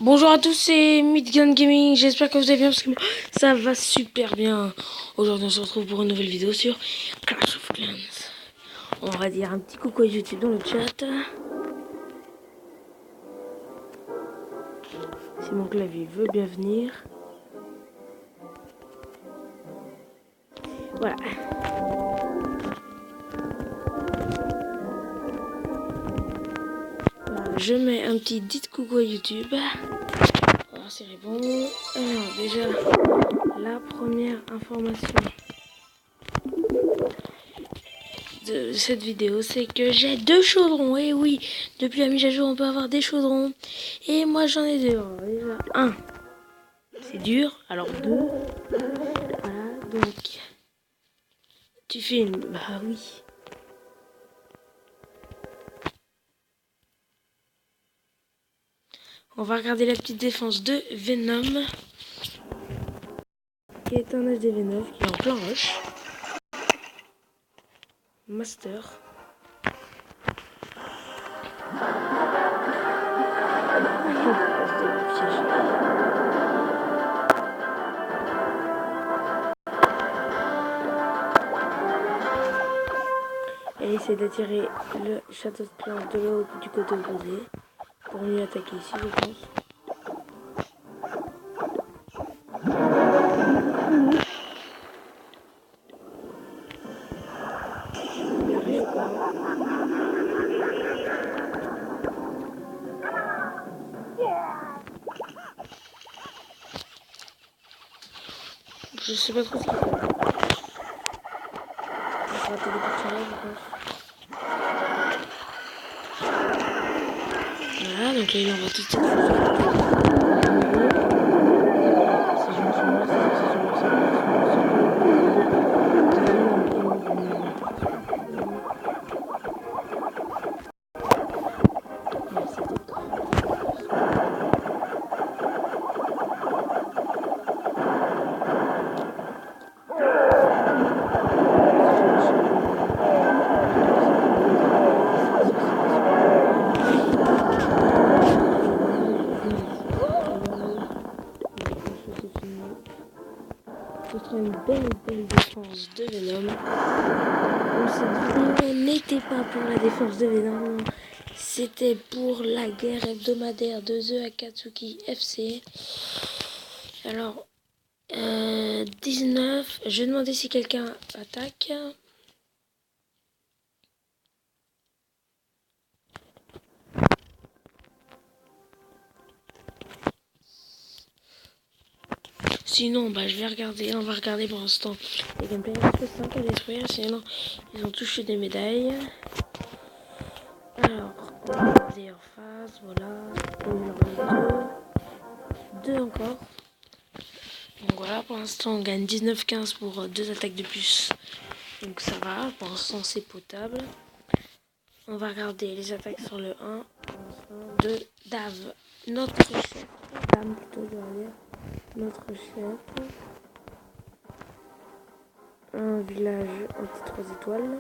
Bonjour à tous, c'est Midgun Gaming, j'espère que vous allez bien parce que ça va super bien. Aujourd'hui on se retrouve pour une nouvelle vidéo sur Clash of Clans. On va dire un petit coucou à YouTube dans le chat. Si mon clavier veut bien venir. Voilà. Voilà, je mets un petit dit coucou à YouTube. Voilà, c'est bon. Alors déjà, la première information de cette vidéo, c'est que j'ai 2 chaudrons. Et oui, depuis la mise à jour, on peut avoir des chaudrons. Et moi, j'en ai 2. Alors, déjà, un, c'est dur. Alors, 2. Voilà, donc, tu filmes. Bah oui. On va regarder la petite défense de Venom. Qui est un HD29 qui est en plein rush. Master. Elle essaie d'attirer le château de clan de l'eau du côté opposé pour mieux attaquer ici, je pense. Il arrive pas. Je sais pas trop ce qu'il fait. Il va téléporter là, je pense. Voilà, donc là il envoie toute cette chose. Si je me souviens, c'est une belle défense de Venom. Donc cette vidéo n'était pas pour la défense de Venom, c'était pour la guerre hebdomadaire de The Akatsuki FC. Alors, 19, je vais demander si quelqu'un attaque. Sinon, bah, je vais regarder, on va regarder pour l'instant. Les gameplays, il reste 5 à détruire, sinon ils ont touché des médailles. Alors, on va regarder en face, voilà. On leur deux encore. Donc voilà, pour l'instant on gagne 19-15 pour 2 attaques de plus. Donc ça va, pour l'instant c'est potable. On va regarder les attaques sur le 1 de Dave, notre chef. Dame plutôt, je veux dire. Notre chef. Un village anti-3 étoiles.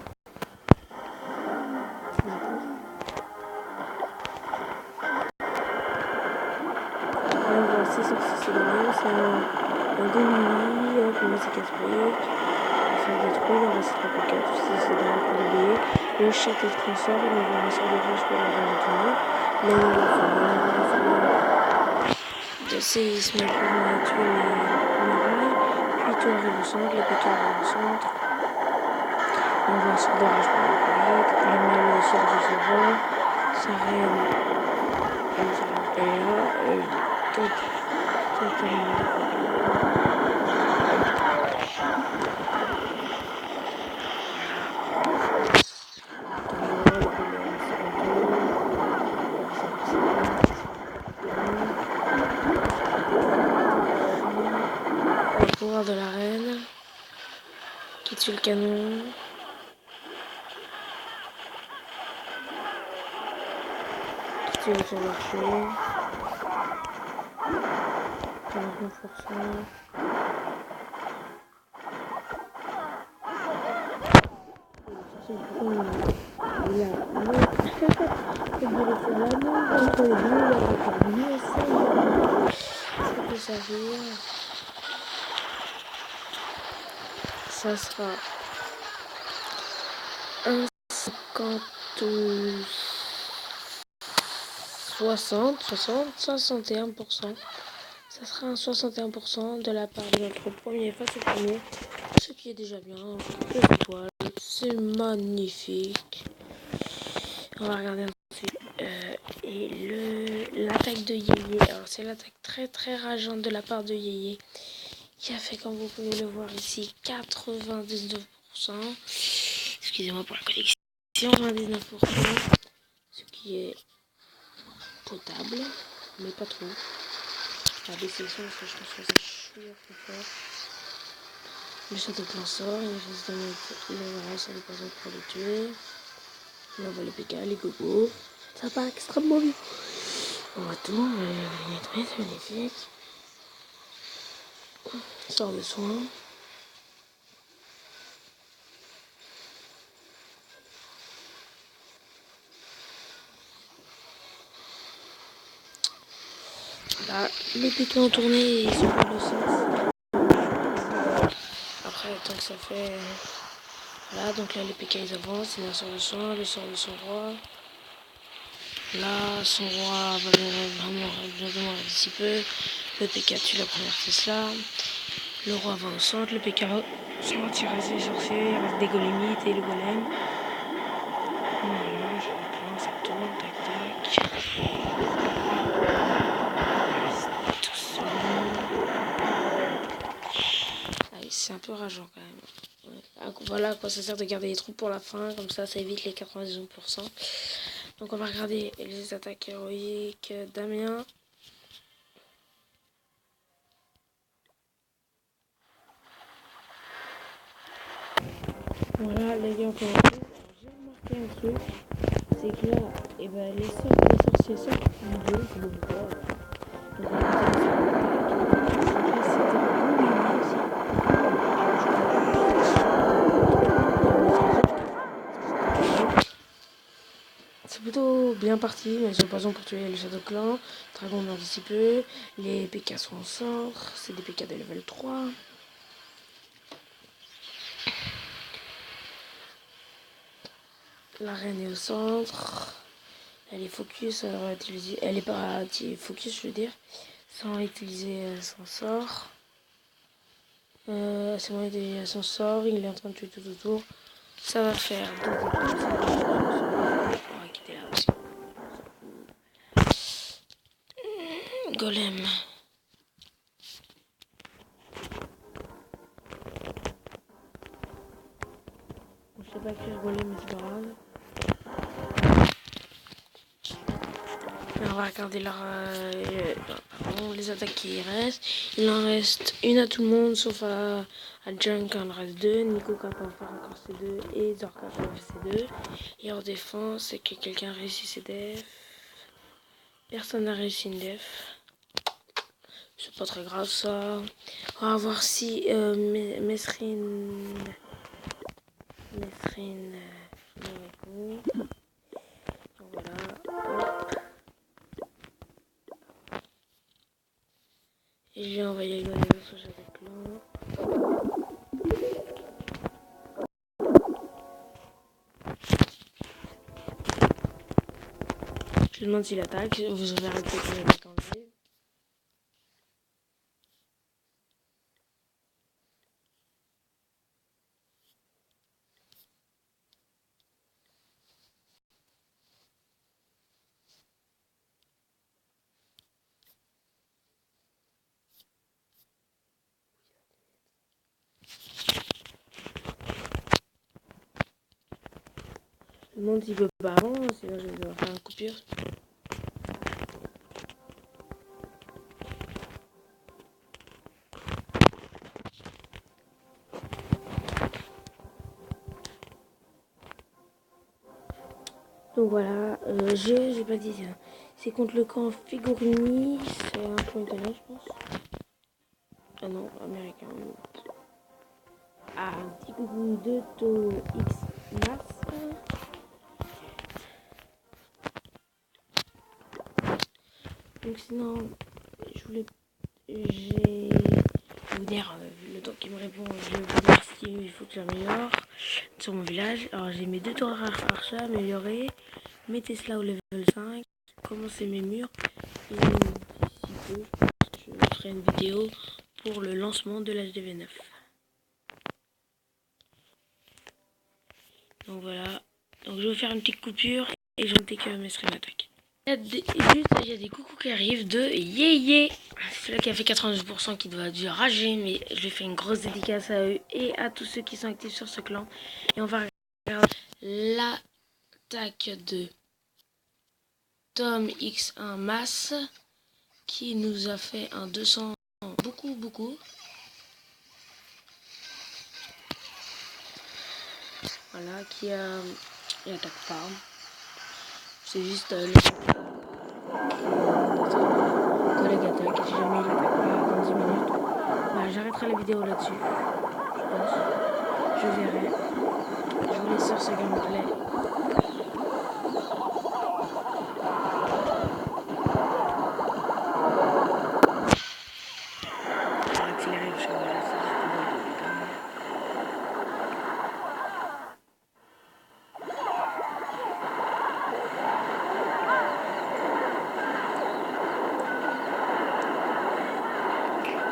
Alors voilà, c'est sorti, c'est gagné. C'est un demi-nuit, hop, on met ses 4 briques. On va faire détruire, on va se taper 4, c'est derrière pour l'oublier. Le chat est transforme, on va un sort de roche pour la retourner. Mais on va faire de séisme pour tuer les murailles. Puis tout arrive au centre, les pétons arrivent au centre. On va un sort de roche pour la brique. Le mal aussi de recevoir. Sa reine. Et là, totalement le pouvoir de la reine qui tue le canon. Qui tue le marché. 49%. Il a servir. Ça sera 1,50 61%. Ça sera un 61% de la part de notre premier face au premier. Ce qui est déjà bien. 2 étoiles. C'est magnifique. On va regarder ensuite. Et l'attaque de Yéyé. Alors c'est l'attaque très rageante de la part de Yéyé. Qui a fait, comme vous pouvez le voir ici, 99%. Excusez-moi pour la connexion. 99%. Ce qui est potable. Mais pas trop. Je vais baisser le son parce que je pense que ça chouille trop fort. Le château clan sort, il reste de mettre le reste des poisons pour les tuer. On envoie les PK, les gogos. Ça part extrêmement bien. On va tout, il est très magnifique. Sort de soin. Là, les PK ont tourné et ils sont dans le sens. Après, tant que ça fait. Voilà, donc là les PK ils avancent, il y a un sort de soin, le sort de son roi. Là, son roi va vraiment bientôt d'ici peu. Le PK tue la première Tesla. Le roi va au centre, le PK sont tirés les sorciers, il reste des golémites et le golem. Voilà, je reprends, ça tourne, tac tac. C'est un peu rageant quand même. Ouais. Voilà à quoi ça sert de garder les troupes pour la fin, comme ça évite les 99%. Donc on va regarder les attaques héroïques d'Amiens. Voilà les gars, encore un peu. J'ai remarqué un truc, c'est que là, les sorciers sortent du jeu, c'est beaucoup quoi. Donc on va c'est plutôt bien parti, mais ils sont pas besoin pour tuer le Shadow Clan. Dragon meurt d'ici peu. Les PK sont en centre. C'est des PK de level 3. La reine est au centre. Elle est focus. Elle est pas focus, je veux dire. Sans utiliser son sort. C'est bon, il a son sort. Il est en train de tuer tout autour. Ça va faire 2 étoiles. On va quitter là aussi. Golem. Je sais pas écrire golem, mais c'est pas grave. On va regarder les attaques qui restent. Il en reste une à tout le monde, sauf à Junk, il en reste 2. Nico qui peut en faire encore ses 2. Et Zorka qui en fait ses 2. Et en défense, c'est que quelqu'un réussit ses defs. Personne n'a réussi une def. C'est pas très grave ça. On va voir si Mesrine me répond. Voilà. Hop. Et je vais envoyer le golem sur chaque clan. Je demande s'il attaque. Vous avez arrêté qu'il attaque en live. Je demande s'il peut pas avant, sinon je vais devoir faire une coupure. Donc voilà, j'ai pas dit ça. C'est contre le camp Figurini, c'est un point italien je pense. Ah non, américain. Ah, un petit coucou de To X Mars. Donc sinon, je voulais j'ai... Je vais vous dire, le temps qu'il me répond, je vais vous dire ce qu'il faut que j'améliore sur mon village. Alors j'ai mes 2 tours archer améliorés, mes Tesla au level 5, commencer mes murs, et d'ici peu, je ferai une vidéo pour le lancement de l'HDV9. Donc voilà, donc je vais faire une petite coupure et je vais que mes stream attaque. Il y a des coucous qui arrivent de Yéyé. C'est là qui a fait 92% qui doit dû rager, mais je vais faire une grosse dédicace à eux et à tous ceux qui sont actifs sur ce clan. Et on va regarder l'attaque de Tom X1 Mass qui nous a fait un 200 beaucoup. Voilà, qui a une attaque farm. C'est juste notre collègue attaque. Si jamais il attaque pas dans 10 minutes, bah, j'arrêterai la vidéo là-dessus. Je pense. Je verrai. Je vous laisse sur ce gameplay. Je vais accélérer le chemin.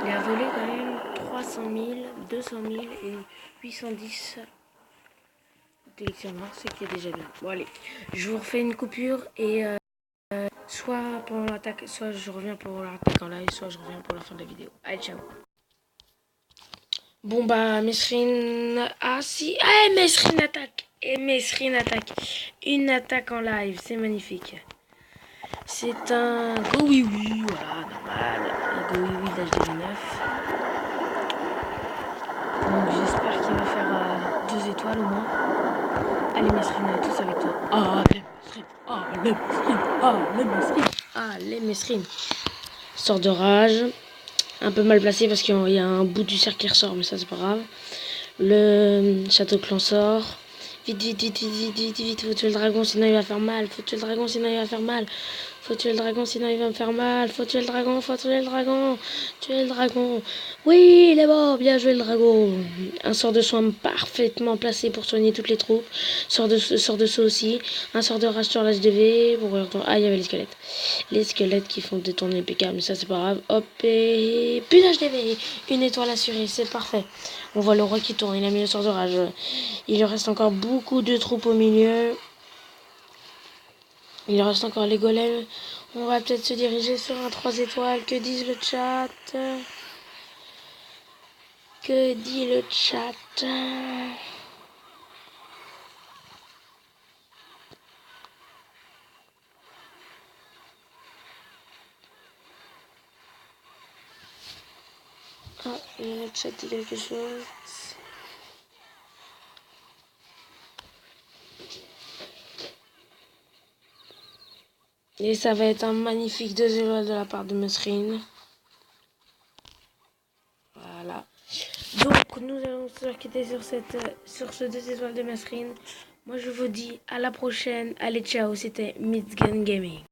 Il a volé quand même 300 000, 200 000 et 810 d'élection de Mars, ce qui est déjà bien. Bon allez, je vous refais une coupure et soit pendant l'attaque, soit je reviens pour l'attaque en live, soit je reviens pour la fin de la vidéo. Allez, ciao. Bon bah Mesrine, ah si, ah Mesrine attaque, et Mesrine attaque, une attaque en live, c'est magnifique. C'est un go oui oui, voilà, normal, un go oui oui d'HDV9. Donc j'espère qu'il va faire 2 étoiles au moins. Allez Mesrine, tous avec toi. Allez Mesrine, allez Mesrine, allez Mesrine, allez Mesrine. Sort de rage. Un peu mal placé parce qu'il y a un bout du cercle qui ressort, mais ça c'est pas grave. Le château clan sort. Vite. Faut tuer le dragon sinon il va faire mal. Faut tuer le dragon sinon il va faire mal. Faut tuer le dragon sinon il va me faire mal. Faut tuer le dragon, tuer le dragon. Oui, il est mort, bien joué le dragon. Un sort de soin parfaitement placé pour soigner toutes les troupes. Sort de saut aussi. Un sort de rage sur l'HDV. Ah, il y avait les squelettes. Les squelettes qui font détourner les PK, mais ça c'est pas grave. Hop, et plus d'HDV. Une étoile assurée, c'est parfait. On voit le roi qui tourne, il a mis le sort de rage. Il reste encore beaucoup de troupes au milieu. Il reste encore les golems. On va peut-être se diriger sur un 3 étoiles. Que disent le chat? Que dit le chat? Ah, le chat dit quelque chose. Et ça va être un magnifique 2 étoiles de la part de Mesrine. Voilà. Donc nous allons se quitter sur ce 2 étoiles de Mesrine. Moi je vous dis à la prochaine. Allez ciao, c'était Mitzgun Gaming.